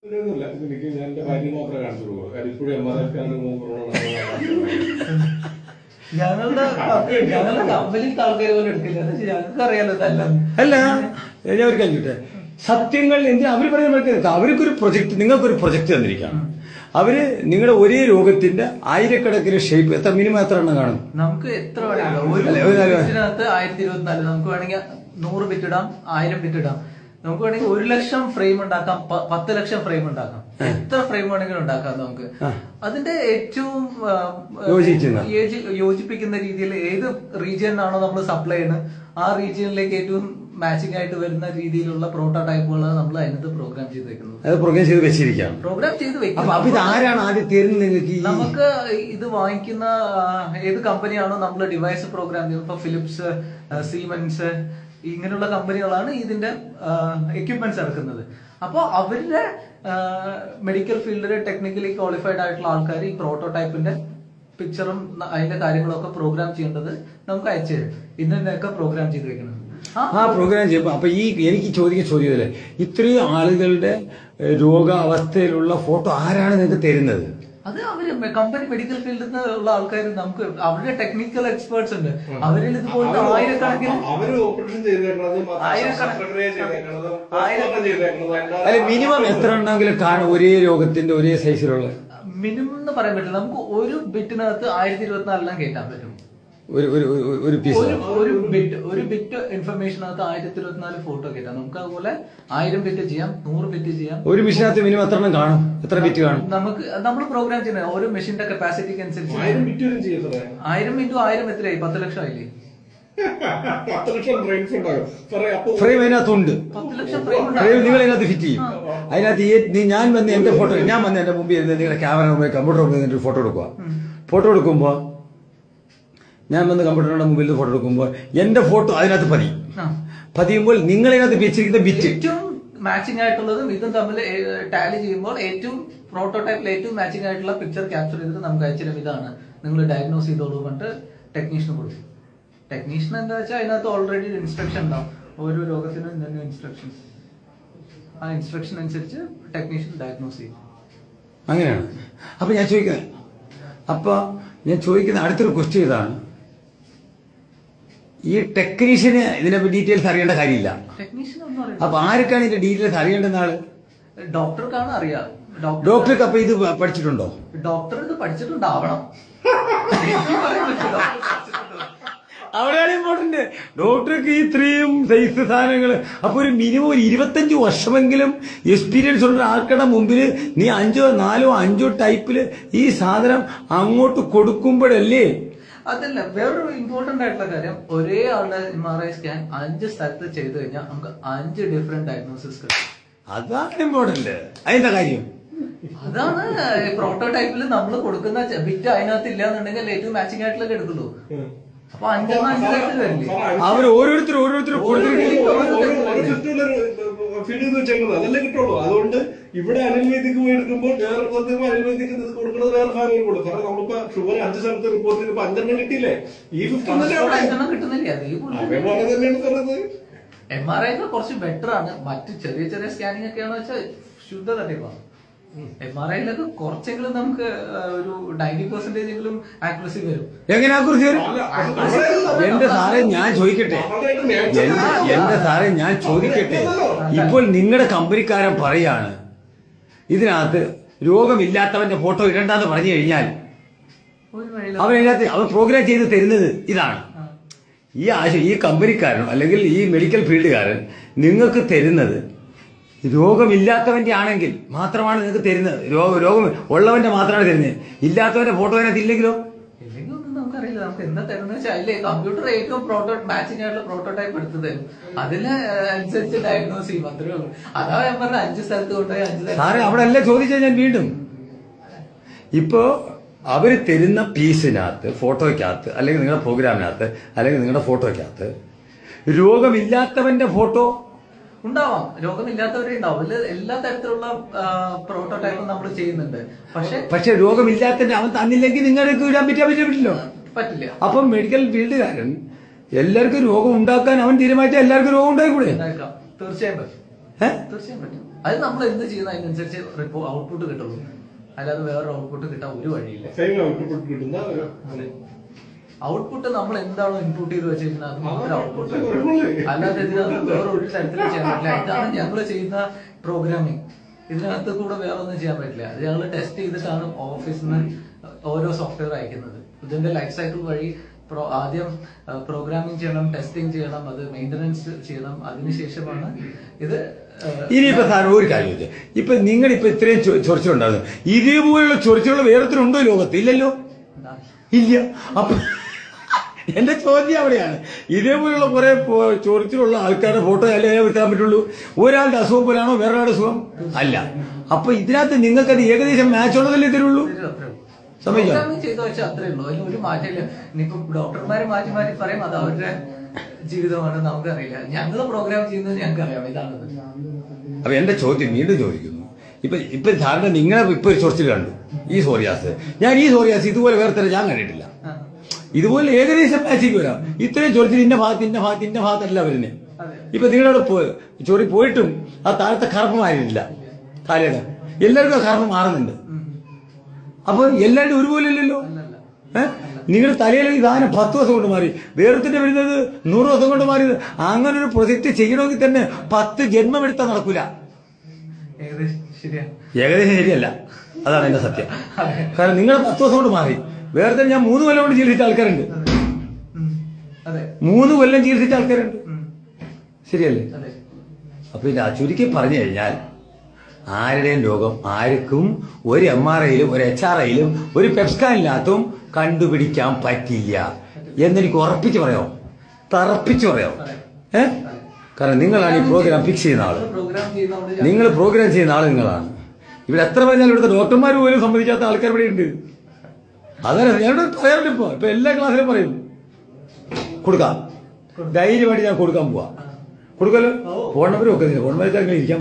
എനിക്ക് ഞാൻ എന്റെ ഭാര്യ മാത്രമേ കാണിച്ചിട്ടുള്ളൂ. ഇപ്പോഴും ഞങ്ങളുടെ കമ്പനിക്ക് ആൾക്കാർ പോലും എടുക്കില്ല. ഞങ്ങൾക്ക് അറിയാലോ ഇതെല്ലാം. അല്ല ഞാൻ ഒരു കഴിഞ്ഞിട്ടെ സത്യങ്ങൾ എന്തിനാ അവര് പറയുന്നത്? അവർക്കൊരു പ്രൊജക്ട്, നിങ്ങൾക്കൊരു പ്രൊജക്ട് തന്നിരിക്കുകയാണ്. അവര് നിങ്ങളുടെ ഒരേ രോഗത്തിന്റെ ആയിരക്കണക്കിന് ഷേപ്പ് എത്ര മിനിമം എത്ര എണ്ണം കാണും? നമുക്ക് എത്ര വേണമെങ്കിൽ 1024 നമുക്ക് വേണമെങ്കിൽ 100 ബിറ്റ് ഇടാം, 1000 ബിറ്റ് ഇടാം. നമുക്ക് വേണമെങ്കിൽ 1 ലക്ഷം ഫ്രെയിം ഉണ്ടാക്കാം, 10 ലക്ഷം ഫ്രെയിം ഉണ്ടാക്കാം, എത്ര ഫ്രെയിം വേണമെങ്കിലും ഉണ്ടാക്കാം. നമുക്ക് അതിന്റെ ഏറ്റവും യോജിപ്പിക്കുന്ന രീതിയിൽ ഏത് റീജിയനാണോ നമ്മൾ സപ്ലൈ ചെയ്യുന്നത് ആ റീജിയനിലേക്ക് ഏറ്റവും മാച്ചിങ് ആയിട്ട് വരുന്ന രീതിയിലുള്ള പ്രോട്ടോടൈപ്പുകളാണ് നമ്മൾ അതിനകത്ത് പ്രോഗ്രാം ചെയ്ത് വെക്കുന്നത്. പ്രോഗ്രാം ചെയ്ത് വെച്ചിരിക്കാം. പ്രോഗ്രാം ചെയ്ത് വെക്കുന്നത്. അപ്പൊ ഇത് ആരാണ് ആദ്യം തരുന്നത് നിങ്ങൾക്ക്? നമുക്ക് ഇത് വാങ്ങിക്കുന്ന ഏത് കമ്പനിയാണോ നമ്മൾ ഡിവൈസ് പ്രോഗ്രാം ചെയ്യുന്നത്, ഇപ്പൊ ഫിലിപ്സ്, സീമെൻസ് ഇങ്ങനെയുള്ള കമ്പനികളാണ് ഇതിന്റെ എക്യുപ്മെന്റ്സ് ഇറക്കുന്നത്. അപ്പോൾ അവരുടെ മെഡിക്കൽ ഫീൽഡിൽ ടെക്നിക്കലി ക്വാളിഫൈഡ് ആയിട്ടുള്ള ആൾക്കാർ ഈ പ്രോട്ടോടൈപ്പിന്റെ പിക്ചറും അതിന്റെ കാര്യങ്ങളൊക്കെ പ്രോഗ്രാം ചെയ്യേണ്ടത് നമുക്ക് അയച്ചു തരും. ഇന്നൊക്കെ പ്രോഗ്രാം ചെയ്ത് വെക്കുന്നത്. ആ പ്രോഗ്രാം ചെയ്യുമ്പോൾ അപ്പൊ ഈ എനിക്ക് ചോദിക്കുന്ന ചോദ്യമല്ലേ, ഇത്രയും ആളുകളുടെ രോഗാവസ്ഥയിലുള്ള ഫോട്ടോ ആരാണ് നിങ്ങൾക്ക് തരുന്നത്? അത് അവര് കമ്പനി മെഡിക്കൽ ഫീൽഡിൽ നിന്നുള്ള ആൾക്കാർ, നമുക്ക് അവരുടെ ടെക്നിക്കൽ എക്സ്പേർട്സ് ഉണ്ട്. അവരിൽ ഇതുപോലത്തെ ആയിരക്കണക്കിന് അല്ല മിനിമം എത്ര ഉണ്ടെങ്കിലും കാണും ഒരേ രോഗത്തിന്റെ ഒരേ സൈസിലുള്ള? മിനിമം എന്ന് പറയാൻ പറ്റില്ല. നമുക്ക് ഒരു ബിറ്റിനകത്ത് 1024 കയറ്റാൻ പറ്റും. ഒരു പീസ് ഒരു ബിറ്റ് ഇൻഫർമേഷനകത്ത് 1024 ഫോട്ടോ കയറ്റാം. നമുക്ക് അതുപോലെ 1000 ബിറ്റ് ചെയ്യാം, 100 ബിറ്റ് ചെയ്യാം. ഒരു മെഷീനകത്ത് മിനിമം എത്ര എണ്ണം കാണും? എത്ര ബിറ്റ് കാണും? നമുക്ക് നമ്മൾ പ്രോഗ്രാം ചെയ്യുന്നത് ഓരോ മെഷീന്റെ കപ്പാസിറ്റിക്ക് അനുസരിച്ച് 1000 × 1000 എത്രയായി? 10 ലക്ഷം ആയില്ലേ? 10 ലക്ഷം ഫ്രെയിം അതിനകത്തുണ്ട്. 10 ലക്ഷം ഫ്രെയിം നിങ്ങൾ അതിനകത്ത് ഫിറ്റ് ചെയ്യും. അതിനകത്ത് ഞാൻ വന്ന് എന്റെ ഫോട്ടോ, ഞാൻ വന്ന് എന്റെ മുമ്പിൽ ഇരുന്ന് നിങ്ങളുടെ ക്യാമറ മുമ്പിൽ കമ്പ്യൂട്ടർ മുമ്പിൽ ഫോട്ടോ എടുക്കുക. ഫോട്ടോ എടുക്കുമ്പോൾ ഞാൻ വന്ന് കമ്പ്യൂട്ടറിന്റെ മുമ്പിൽ ഫോട്ടോ എടുക്കുമ്പോൾ എന്റെ ഫോട്ടോ അതിനകത്ത് പതിയുമ്പോൾ നിങ്ങൾ അതിനകത്ത് വെച്ചിരിക്കുന്ന ബിറ്റ് ഏറ്റവും മാച്ചിങ് ആയിട്ടുള്ളതും ഇതും തമ്മിൽ ടാലി ചെയ്യുമ്പോൾ ഏറ്റവും പ്രോട്ടോടൈപ്പിൽ ഏറ്റവും മാച്ചിങ് ആയിട്ടുള്ള പിക്ചർ ക്യാപ്ചർ ചെയ്തിട്ട് നമുക്ക് അയച്ചിരും. ഇതാണ് നിങ്ങൾ ഡയഗ്നോസ് ചെയ്തോളൂ പറഞ്ഞിട്ട് ടെക്നീഷ്യന് കൊടുക്കും. ടെക്നീഷ്യൻ എന്താ വെച്ചാൽ അതിനകത്ത് ഓൾറെഡി ഇൻസ്ട്രക്ഷൻ ഉണ്ടാവും. ഓരോ രോഗത്തിനും തന്നെ ഇൻസ്ട്രക്ഷൻസ്, ആ ഇൻസ്ട്രക്ഷൻ അനുസരിച്ച് ടെക്നീഷ്യൻ ഡയഗ്നോസ് ചെയ്യും. അങ്ങനെയാണ്. അപ്പൊ ഞാൻ ചോദിക്കുന്ന അടുത്തൊരു ക്വസ്റ്റ്യൻ ഇതാണ്, ഈ ടെക്നീഷ്യന് ഇതിനെ ഡീറ്റെയിൽസ് അറിയേണ്ട കാര്യമില്ല. അപ്പൊ ആർക്കാണ് ഇതിന്റെ ഡീറ്റെയിൽസ് അറിയേണ്ടുന്ന ആള്? ഡോക്ടർക്കാണ് അറിയാം. ഡോക്ടർക്ക് അപ്പൊ ഇത് പഠിച്ചിട്ടുണ്ടോ? ഡോക്ടർ ഇത് പഠിച്ചിട്ടുണ്ടാവണം. അവിടെയാണ് ഇമ്പോർട്ടന്റ്. ഡോക്ടർക്ക് ഇത്രയും സൈസ് സാധനങ്ങൾ. അപ്പൊ ഒരു മിനിമം ഒരു 25 വർഷമെങ്കിലും എക്സ്പീരിയൻസ് ഉള്ള ആൾക്കുടെ മുമ്പിൽ നീ 5 4 5 ടൈപ്പില് ഈ സാധനം അങ്ങോട്ട് കൊടുക്കുമ്പോഴല്ലേ? അതല്ല, വേറൊരു ഇമ്പോർട്ടന്റ് ആയിട്ടുള്ള കാര്യം, ഒരേ ആളുടെ MRI സ്കാൻ 5 സ്ഥലത്ത് ചെയ്തു കഴിഞ്ഞാൽ നമുക്ക് 5 ഡിഫറെന്റ് ഡയഗ്നോസിസ് കിട്ടും. അതാണ് ഇമ്പോർട്ടന്റ്. അതിന്റെ കാര്യം അതാണ്. പ്രോട്ടോടൈപ്പിൽ നമ്മൾ കൊടുക്കുന്ന ബിറ്റ് അതിനകത്ത് ഇല്ല എന്നുണ്ടെങ്കിൽ ഏറ്റവും മാച്ചിങ് ആയിട്ടുള്ള എടുക്കുള്ളൂ. അപ്പൊ 5 തരത്തിൽ വരില്ലേ? അവർ ഓരോരുത്തരും ഫീഡ് ചെയ്ത് വെച്ചേക്കുന്നത് അതല്ലേ കിട്ടുള്ളൂ. അതുകൊണ്ട് ഇവിടെ അനിൽവേദിക്ക് പോയി എടുക്കുമ്പോൾ വേറെ അനിൽവേദിക്ക് കൊടുക്കുന്നത് വേറെ സാധനം കൊടുക്കും. കാരണം നമ്മളിപ്പോ ഷുഗർ 5 സ്ഥലത്ത് റിപ്പോർട്ട് ചെയ്തപ്പോ 5 കിട്ടിയില്ലേ? ഈ 5 കിട്ടുന്നില്ല. MRI കുറച്ച് ബെറ്റർ ആണ്. മറ്റു ചെറിയ ചെറിയ സ്കാനിങ് ഒക്കെയാണെന്ന് വെച്ചാൽ ശുദ്ധ തട്ടിപ്പാണ്. MRIയിലൊക്കെ കുറച്ചെങ്കിലും നമുക്ക് ഒരു 90% ആക്യുറസി വരും. എങ്ങനെ ആക്യുറസി വരും? എന്റെ സാറേ ഞാൻ ചോദിക്കട്ടെ, ഇപ്പോൾ നിങ്ങളുടെ കമ്പനിക്കാരൻ പറയാണ് ഇതിനകത്ത് രോഗമില്ലാത്തവന്റെ ഫോട്ടോ ഇടണ്ടെന്ന് പറഞ്ഞു കഴിഞ്ഞാൽ അവൻ പ്രോഗ്രാം ചെയ്ത് തരുന്നത് ഇതാണ്. ഈ കമ്പനിക്കാരൻ അല്ലെങ്കിൽ ഈ മെഡിക്കൽ ഫീൽഡുകാരൻ നിങ്ങൾക്ക് തരുന്നത് രോഗമില്ലാത്തവന്റെ ആണെങ്കിൽ മാത്രമാണ് നിങ്ങൾക്ക് തരുന്നത്. രോഗം ഉള്ളവന്റെ മാത്രമാണ് തരുന്നത്. ഇല്ലാത്തവന്റെ ഫോട്ടോ അതിനകത്ത് ഇല്ലെങ്കിലോ? ഇല്ലെങ്കിൽ ഒന്നും നമുക്കറിയില്ല. നമുക്ക് എന്താ തരുന്ന വെച്ചാൽ അതിലെ കമ്പ്യൂട്ടർ ഏറ്റവും മാച്ചിങ് ആയിട്ടുള്ള പ്രോട്ടോടൈപ്പ് എടുത്ത് തരും. അതിന് അനുസരിച്ച് ഡയഗ്നോസ് ചെയ്യും. അത്രേ ഉള്ളൂ. അതാ ഞാൻ പറഞ്ഞ 5 സ്ഥലത്ത് കൊണ്ടുപോയി 5 സാറേ അവിടെ അല്ലേ ചോദിച്ചാൽ ഞാൻ വീണ്ടും ഇപ്പോ അവര് തരുന്ന പീസിനകത്ത് ഫോട്ടോയ്ക്കകത്ത് അല്ലെങ്കിൽ നിങ്ങളുടെ പ്രോഗ്രാമിനകത്ത് അല്ലെങ്കിൽ നിങ്ങളുടെ ഫോട്ടോയ്ക്കകത്ത് രോഗമില്ലാത്തവന്റെ ഫോട്ടോ ഉണ്ടാവാം. രോഗമില്ലാത്തവരെ ഉണ്ടാവും. എല്ലാ തരത്തിലുള്ള പ്രോട്ടോടൈപ്പും നമ്മൾ ചെയ്യുന്നുണ്ട്. പക്ഷെ രോഗമില്ലാത്തവന്റെ അവൻ തന്നില്ലെങ്കിൽ നിങ്ങൾക്ക് ഇടാൻ പറ്റില്ലല്ലോ. പറ്റില്ല. അപ്പം മെഡിക്കൽ ഫീൽഡുകാരൻ എല്ലാവർക്കും രോഗം ഉണ്ടാക്കാൻ അവൻ തീരുമാനിച്ചാൽ എല്ലാവർക്കും രോഗം ഉണ്ടായിക്കൂടെ? തീർച്ചയായും പറ്റും. തീർച്ചയായും പറ്റും. അത് നമ്മൾ എന്ത് ചെയ്യുന്ന അതിനനുസരിച്ച് ഔട്ട്പുട്ട് കിട്ടുള്ളൂ, അല്ലാതെ വേറൊരു ഔട്ട്പുട്ട് കിട്ടാൻ ഒരു വഴിയില്ല. ഔട്ട്പുട്ട് നമ്മൾ എന്താണോ ഇൻപുട്ട് ചെയ്ത് വെച്ചിരിക്കുന്നത് അത് മാത്രമേ ഔട്ട്പുട്ട്, അല്ലാതെ ഇതിനകത്ത് വേറെ ഒരു തരത്തിലും ചെയ്യാൻ പറ്റില്ല. ഇതാണ് ഞങ്ങൾ ചെയ്യുന്ന പ്രോഗ്രാമിംഗ്. ഇതിനകത്ത് കൂടെ വേറെ ഒന്നും ചെയ്യാൻ പറ്റില്ല. അത് ഞങ്ങൾ ടെസ്റ്റ് ചെയ്തിട്ടാണ് ഓഫീസിൽ നിന്ന് ഓരോ സോഫ്റ്റ്വെയർ അയക്കുന്നത്. ഇതിന്റെ ലൈഫ് സൈക്കിൾ വഴി ആദ്യം പ്രോഗ്രാമിംഗ് ചെയ്യണം, ടെസ്റ്റിംഗ് ചെയ്യണം, അത് മെയിൻ്റനൻസ് ചെയ്യണം, അതിനുശേഷമാണ് ഇത്. ഇനിയിപ്പോ സാറിന് ഒരു കാര്യം ചോദിച്ചത്, ഇപ്പൊ നിങ്ങളിപ്പോ ഇത്രയും ചൊറിച്ചിലുണ്ടാകുന്നു, ഇതേപോലുള്ള ചൊറിച്ചിലുള്ള വേറെത്തിനുണ്ടോ ലോകത്ത്? ഇല്ലല്ലോ, ഇല്ല. അപ്പൊ എന്റെ ചോദ്യം അവിടെയാണ്, ഇതേപോലുള്ള കുറെ ചൊറിച്ചിലുള്ള ആൾക്കാരുടെ ഫോട്ടോ അല്ലേ വെക്കാൻ പറ്റുള്ളൂ? ഒരാളുടെ അസുഖം പോലാണോ വേറൊരാളുടെ അസുഖം? അല്ല. അപ്പൊ ഇതിനകത്ത് നിങ്ങൾക്ക് അത് ഏകദേശം മാച്ച് ഉള്ളതല്ലേ തരുള്ളൂ? ചെയ്തു വെച്ചാൽ അത്രേ ഉള്ളൂ, അതിന് ഒരു മാറ്റമില്ല. ഇനിയിപ്പോ ഡോക്ടർമാര് മാറ്റി മാറ്റി പറയും അത് അവരുടെ ജീവിതമാണ്, നമുക്കറിയില്ല. ഞങ്ങൾ പ്രോഗ്രാം ചെയ്യുന്നത് ഞങ്ങൾക്ക് അറിയാം ഇതാണെന്ന്. അപ്പൊ എന്റെ ചോദ്യം വീണ്ടും ചോദിക്കുന്നു, ഇപ്പൊ സാറിന്റെ നിങ്ങളെ ഇപ്പൊ ഒരു ചൊറിച്ചിൽ കണ്ടു, ഈ സോറിയാസ്. ഞാൻ ഈ സോറിയാസ് ഇതുപോലെ വേറെ ഞാൻ കണ്ടിട്ടില്ല. ഇതുപോലെ ഏകദേശം മാച്ചിക്ക് വരാം. ഇത്രയും ചൊറിച്ചിൽ ഇന്ന ഭാഗത്തല്ല വരുന്നത്. ഇപ്പൊ നിങ്ങളവിടെ ചൊറി പോയിട്ടും ആ താഴത്തെ കറുപ്പ് മാറിയിട്ടില്ല. താഴെ എല്ലാവർക്കും കറുപ്പ് മാറുന്നുണ്ട്. അപ്പൊ എല്ലാവരും ഒരുപോലെ ഇല്ലല്ലോ. നിങ്ങളുടെ തലയിൽ ഈ സാധനം 10 ദിവസം കൊണ്ട് മാറി, വേറത്തിന്റെ വരുന്നത് 100 ദിവസം കൊണ്ട് മാറിയത്. അങ്ങനെ ഒരു പ്രൊജക്ട് ചെയ്യണമെങ്കിൽ തന്നെ 10 ജന്മം എടുത്താൽ നടക്കൂല. ഏകദേശം ശരിയല്ല, അതാണ് എന്റെ സത്യം. കാരണം നിങ്ങൾ 10 ദിവസം കൊണ്ട് മാറി, വേറെ ഞാൻ 3 കൊല്ലം കൊണ്ട് ചികിത്സിച്ച ആൾക്കാരുണ്ട്. 3 കൊല്ലം ചികിത്സിച്ച ആൾക്കാരുണ്ട്. ശരിയല്ലേ? അപ്പൊ ഇത് ചുരുക്കി പറഞ്ഞു കഴിഞ്ഞാൽ ആരുടെയും രോഗം ആർക്കും ഒരു MRIയിലും ഒരു HRIയിലും ഒരു പെപ്സ്കാനിനകത്തും കണ്ടുപിടിക്കാൻ പറ്റില്ല എന്നെനിക്ക് ഉറപ്പിച്ച് പറയാമോ, തറപ്പിച്ച് പറയാമോ? കാരണം നിങ്ങളാണ് ഈ പ്രോഗ്രാം ഫിക്സ് ചെയ്യുന്ന ആള്, നിങ്ങൾ പ്രോഗ്രാം ചെയ്യുന്ന ആള് നിങ്ങളാണ്. ഇവിടെ എത്ര പറഞ്ഞാലും ഇവിടുത്തെ ഡോക്ടർമാർ പോലും സമ്മതിക്കാത്ത ആൾക്കാർ ഇവിടെ ഉണ്ട്. അതാണ് ഞാനിവിടെ പറയാറുണ്ട്. ഇപ്പൊ എല്ലാ ക്ലാസ്സിലും പറയും കൊടുക്കാം, ധൈര്യമായിട്ട് ഞാൻ കൊടുക്കാൻ പോവാ. കൊടുക്കല്ലോ, ഫോൺ നമ്പർ വെക്കുന്നില്ല, ഫോൺ നമ്പർ ഇരിക്കാം.